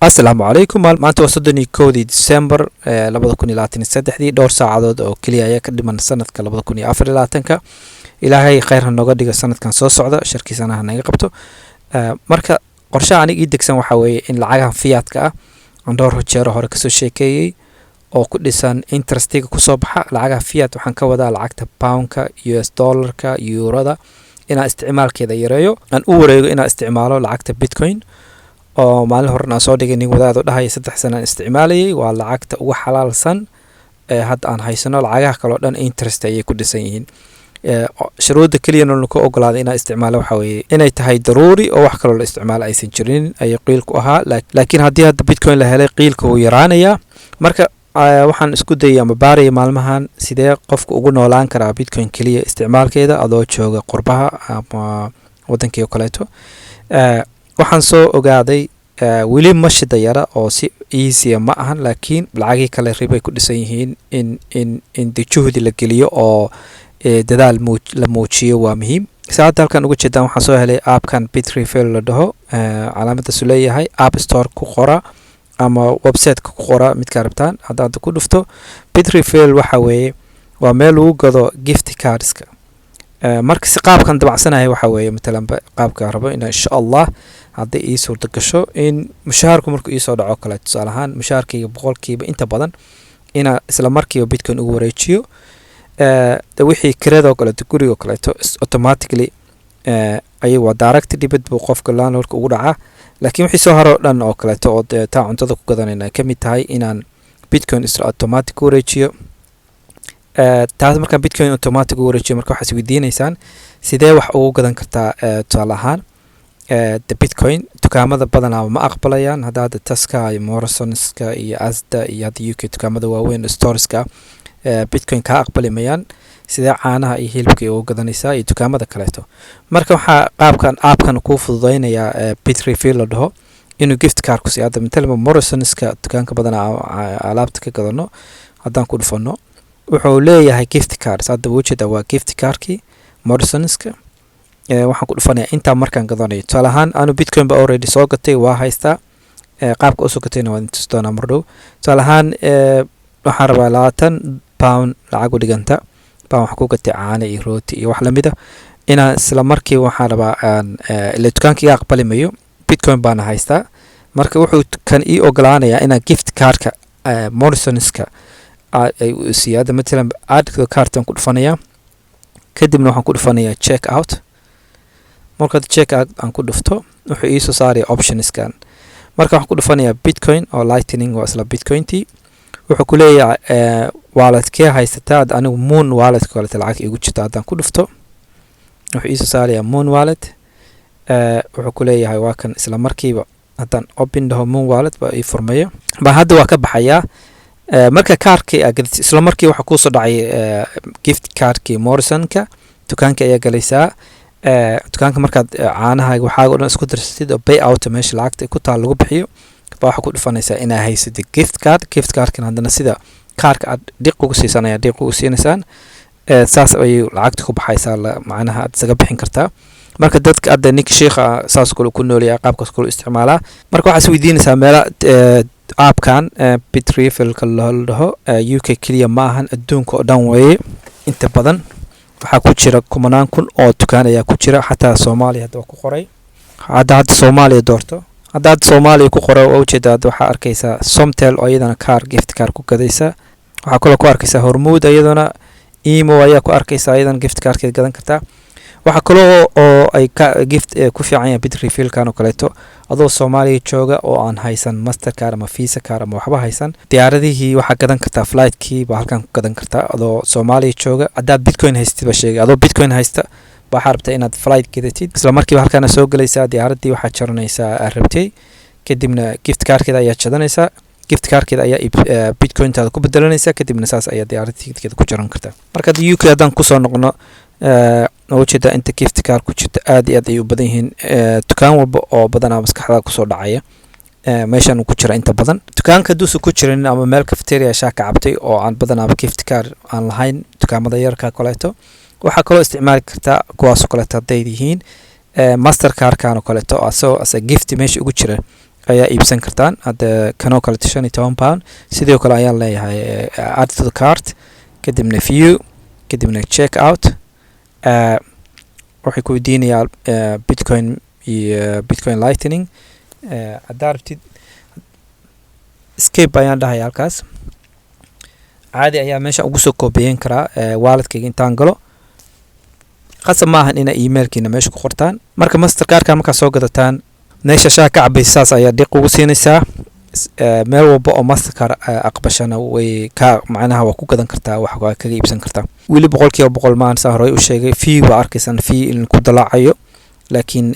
asalaamu calaykum maanta waa 31 December 2023 dhowr saacadood oo kaliya ayaa ka dhiman sanadka 2024 ilaahay khayr ha nooga dhigo sanadkan soo socda sharkiisana ha naga qabto marka qorshaha aniga ii degsan waxa weeye in lacagaha fiyaadka ah aan dhowr jeer hore ka soo sheekeeyay oo ku dhisan interestiga ku soo baxa lacagaha fiyaad waxaan ka wadaa lacagta poundka US dollarka euroda inaan isticmaalkeeda yareeyo aan u wareego inaan isticmaalo lacagta bitcoin oo maalin hore aan soo dhigay nin wadaad oo dhahay 3 sano isticmaalayay waa lacagta ugu xalaalsan ee hadda aan haysano lacagaha kale oo dhan interest ayay ku dhisan yihiin shuruudda kaliya oo ku ogolaaday inaan isticmaalo waxa weeye inay tahay daruuri oo wax kale la isticmaalo aysan jirin ay qiilku ahaa laakiin haddii hadda bitcoin la helay qiilka uu yaraanaya marka waxaan isku dayay ama baaraya maalmahan sidee qofku ugu noolaan karaa bitcoin kaliya isticmaalkeeda adoo jooga qurbaha ama wadankii kaleeto waxaan soo ogaaday weli ma shida yara oo si easy ma ahan laakiin lacagii kale ribay ku dhisan yihiin in juhdi la geliyo oo dadaal la muujiyo waa muhiim saacada halkan ugu jeedaan waxaan soo helay appkan Bitrefill la dhaho calaamada su leeyahay app store ku qora ama website ku qora mid ka rabtaan haddaad ku dhufto Bitrefill waxa weeye waa meel lagu gado gift cardska marka si qaabkan dabacsanahay waxa weeye midna qaabka rabo in insha Allah hadii ii suurta gasho in mushaharku markuu ii soo dhaco kale tusaale ahaan mushaharkayga boqolkiiba inta badan ina isla markiiba bitcoin ugu wareejiyo wixii kirada kale guriga kale automatically ay waa direct debit buu qofka landlordka ugu dhacaa laakiin wixii soo haro dhan oo kale oo taa cuntada ku gadanayna kamid tahay inaan bitcoin isla automatic wareejiyo taas marka bitcoin automatic wareejiyo marka waxaad weydiinaysaan sidee wax ugu gadan kartaa tusaale ahaan the bitcoin dukaamada badanaa ma aqbalayaan hadda Taska iyo Morrisonska iyo Asda iyo UK dukaamada waaweyn storeska bitcoin ka aqbalimayaan sida caanaha iyo hilibka oo gadanaysa iyo dukaamada kaleeto marka waxa qaabkan appkan ku fududeynaya Bitrefill la dhaho inuu gift card ku siyaada midna Morrisonska dukaanka badanaa alaabta ka gadano haddaan ku dhufano wuxuu leeyahay gift cards hadda wajida waa gift cardki Morrisonska waxaan ku dhufanayaa inta markaan gadanayo tusaale ahaan aanu bitcoin ba already soo gatay waa haystaa qaabka u soo gatayna waa inta doona mardhow tusaale ahaan waxaan rabaa 20 pound lacag u dhiganta baan wax ku gatay caano iyo rooti iyo wax lamida inaan isla markii waxaan rabaa aan ila dukaanka aqbalimayo bitcoin baan haystaa marka wuxuu kan ii ogolaanayaa inaan gift cardka Morrisonska ay siyaada midna add cardtan ku dhufanayaa kadibna waxaan ku dhufanayaa check out marka check out aan ku dhufto wuxuu ii soo saaray optionskan marka waxaan ku dhufanayaa bitcoin oo lightning waa isla bitcointi wuxuu ku leeyahay wallet kee haysataa anigu moon wallet kale lacag igu jirta hadaan ku dhufto wuxuu ii soo saarayaa moon wallet wuxuu ku leeyahay waa kan isla markiiba hadaan open dhaho moon wallet ba ii furmayo ba hadda waa ka baxayaa marka kaarkii isla markii waxa ku soo dhacay gift cardkii Morrisonka dukaanka ayaa galaysaa dukaanka markaad caanaha waxaa oo dhan isku darsatid oo pay out meesha lacagta ku taal lagu bixiyo waxa ku dhufanaysaa inaa haysatid gift cardkan hadana sida kaarka aad diiq ugu siisanaya diiq ugu siinaysan saas ay lacagta ku baxaysaa macnaha aad isaga bixin kartaa marka dadka aad nick sheekha saas ku noolaya qaabkaas ku isticmaala marka waxaad weydiinaysaa meel appkan Bitrefill la dhaho UK kaliya ma ahan adduunka oo dhan weeye inta badan waxa ku jira kumanaan kun oo dukaan ayaa ku jira xataa Soomaaliya hadda ku qoray hadda Soomaaliya doorto hadda Soomaaliya ku qoray oo ujeedad waxa arkaysaa Somtel oo iyadana car gift card ku gadaysa waxa kale ku arkaysaa Hormuud iyadana Imo ayaa ku arkaysaa iyadana gift card ka gadan kartaa waxa kale oo ay gift ku fiican yahay Bitrefill kan oo kaleeto adoo Soomaaliya jooga oo aan haysan Mastercard ama Visa card ama waxba haysan diyaaradihii waxa gadan kartaa flightki ba halkan ku gadan kartaa adoo Soomaaliya jooga hadda bitcoin haystid ba sheegay adoo bitcoin haysta ba xarbta inaad flight gadatid isla markiiba halkan soo galaysaa diyaaradii waxa jaranaysaa rabtay kadibna gift cardkeeda ayaa jadanaysaa gift cardkeeda ayaa bitcoin taada ku bedelanaysaa kadibna saas ayaa diyaaradkeeda ku jaran kartaa marka UK hadan ku soo noqono wajida inta gift card ku jirta aad iyo aad ay u badan yihiin dukaan walba oo badan maskaxda ku soo dhacaya meeshan ku jira inta badan dukaanka duusu ku jirin ama meel cafeteria shaaka cabtay oo aan badan gift card aan lahayn dukaamada yarka kaleeto waxa kale isticmaali kartaa kuwaas kaleeto haday yihiin Mastercard kan kaleeto asoo as a gift meesha ugu jira ayaa iibsan kartaan. Hadda kanoo kale 15 pound sidoo kale ayaan leeyahay add to the cart, kadibna view, kadibna check out. waxay ku weydiinayaa bitcoin iyo bitcoin lightning. haddaa rabtid escape ayaan dhahay halkaas. caadi ayaa meesha ugu soo koobiyeyn karaa walletkayga intaan galo. qasab maahan ina emailkiina meesha ku qortaan. marka mastercardka markaa soo gadataan meesha shaah ka cabaysaas ayaa dhiq ugu siinaysaa. meel walba oo mastercard aqbashana way ka macnaha waa ku gadan kartaa, wax waa kaga iibsan kartaa. weli 100% maan saa hore u sheegay fee waa arkaysan fee in ku dalaacayo, laakiin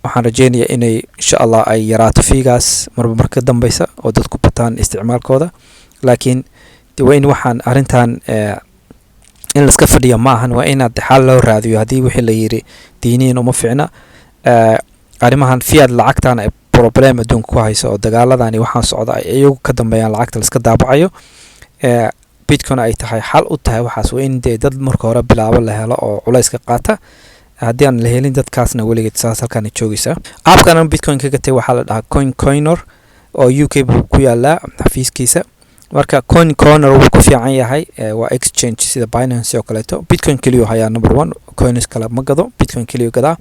waxaan rajeynayaa inay insha Allah ay yaraato feegaas marka dambaysa oo dadku bataan isticmaalkooda. laakiin waa in waxaan arintan in la iska fadhiyo maahan, waa inaad xal loo raadiyo. haddii wixii la yiri diiniin uma fiicna arrimahan fiat lacagtan ay problem adduunka ku hayso oo dagaaladani waxaan socda ay iyagu ka dambeeyaan lacagta la iska daabacayo. bitcoin ay tahay xal u tahay waxaas. waa in dad marka hore bilaabo la helo oo culayska qaata. haddii aan la helin dadkaasna weligeed saas halkaan joogaysa. aapkan bitcoin ka gatay waxaa la dhahaa coiner oo UK ku yaala xafiiskiisa. marka coiner wuu ku fiican yahay, waa exchange sida Binance oo kaleeto. bitcoin kaliya ayaa number 1, coins kala ma gado, bitcoin kaliya gadaa.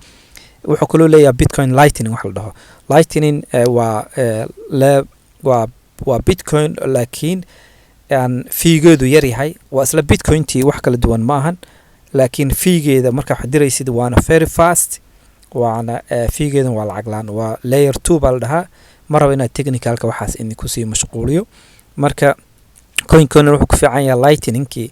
wuxuu kaloo leeyahay bitcoin lightning wax la dhaho. lightning waa bitcoin laakiin aan fiigeedu yar yahay. waa isla bitcointii wax kala duwan ma ahan, laakiin fiigeeda marka wax diraysid waana very fast, waana fiigeedan waa lacag laan. waa layer 2 baa la dhahaa. ma rabo inaad technicalka waxaas in ku sii mashquuliyo. marka coiner wuxuu ku fiican yahay lightningkii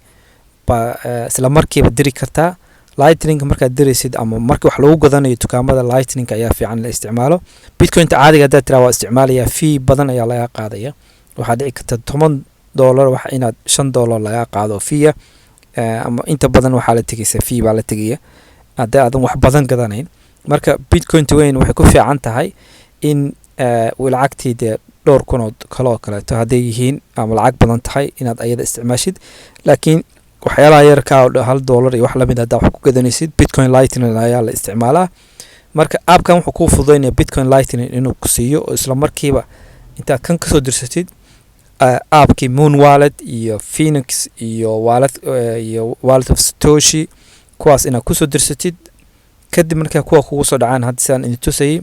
isla markiiba diri kartaa. lightning markaad diraysid ama marka wax lagu gadanayo dukaamada lightning ayaa fiican la isticmaalo. bitcoin caadiga hadda tiraa waa isticmaalaya fee badan ayaa laga qaadaya. waxaa dhici karta $10 wax inaad $5 laga qaado fee ama inta badan waxaa la tegaysa fee baa la tegaya hadda aadan wax badan gadanayn. marka bitcoin weyn waxay ku fiican tahay in lacagtii dhowr kun oo kaleeto hadday yihiin ama lacag badan tahay inaad ayada isticmaashid. laakiin waxyaalaha yarka oo $1 iyo wax lamid hadda wax ku gadanaysid bitcoin lightning ayaa la isticmaalaa. marka aapkan wuxuu ku fududeynaya bitcoin lightning inuu ku siiyo oo isla markiiba inta kan ka soo dirsatid aapkii Moon Wallet iyo Phoenix iyo wallet of Satoshi kuwaas inaad ku soo dirsatid. kadib markaa kuwa kugu soo dhacaan hadda saan idin tusayay.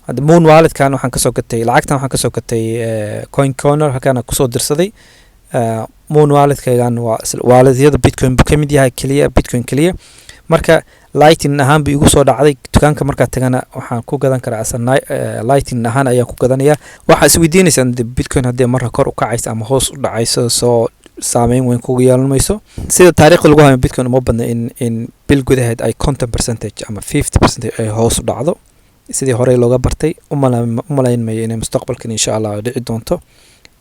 hadda Moon Wallet kan waxaan ka soo gatay lacagtan waxaan ka soo gatay coiner halkaan ku soo dirsaday. Moon Wallet kaygan waa walletyada bitcoin buu kamid yahay kaliya bitcoin kaliya. marka lightning ahaan bi igu soo dhacday dukaanka marka tagana waxaan ku gadan karaa asana lightning ahaan ayaan ku gadanaya. waxa is weydiinaysaa bitcoin hadii mar kor u kacayso ama hoos u dhacayso soo saameyn weyn kugu yeelanayso. sida taariikhda lagu hayo bitcoin uma badna in bil gudaheed ay 50% ama 50% ay hoos u dhacdo sidii hore looga bartay. umalayn may inay mustaqbalkan insha Allah dhici doonto.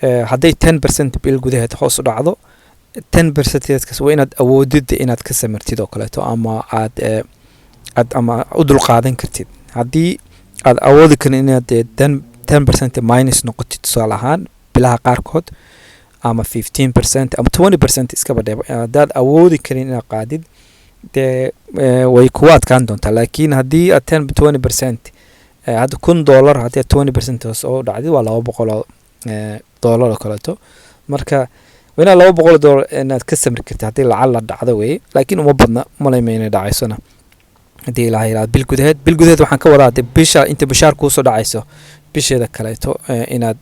hadday 10% bil gudaheed hoos u dhacdo 10% kaas waa inaad awoodid inaad ka samartid oo kaleeto ama aad ama u dul qaadan kartid. haddii aad awoodi karin inaad 10% minus noqotid tusaale ahaan bilaha qaarkood ama 15% ama 20% iska badheeb haddaad awoodi karin inaad qaadid way kuwa adkaan doontaa. laakiin haddii aad 10-20% hadda $1 haddii 20% hoos oo dhacday waa $200 oo kaleeto. marka wayna $200 inaad ka samri kartid haddii lacag la dhacdo way. laakiin uma badna malayma inay dhacaysona haddii ilaahay ilaad bil gudaheed waxaan ka wadaa bisha inta mushaar ku soo dhacayso bisheeda kaleeto inaad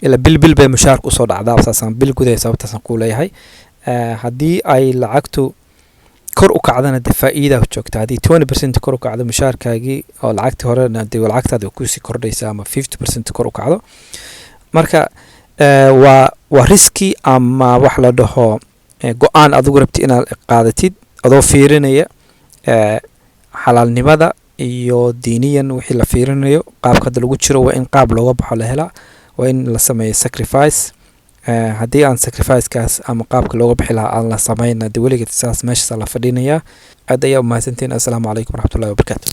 ila bil bay mushaar ku soo dhacdaa asaasan bil gudaheed sababtaas ku leeyahay. haddii ay lacagtu kor u kacdana faa'iido joogta. haddii 20% kor u kacdo mushaarkaagii oo lacagtii hore hadii lacagtaada ku sii kordhaysa ama 50% kor u kacdo. marka waa riski ama wax la dhaho go'aan adigu rabti inaad qaadatid adoo fiirinaya xalaalnimada iyo diiniyan wixii la fiirinayo qaabka lagu jiro. waa in qaab looga baxo la helaa, waa in la sameeyo sacrifice. haddii aan sacrifice kaas ama qaabka looga bixi lahaa aan la sameyn weligeed saas meesha la fadhinaya. aad ayaa u mahadsantiin. assalaamu calaykum waraxmatullaahi wabarakaatu.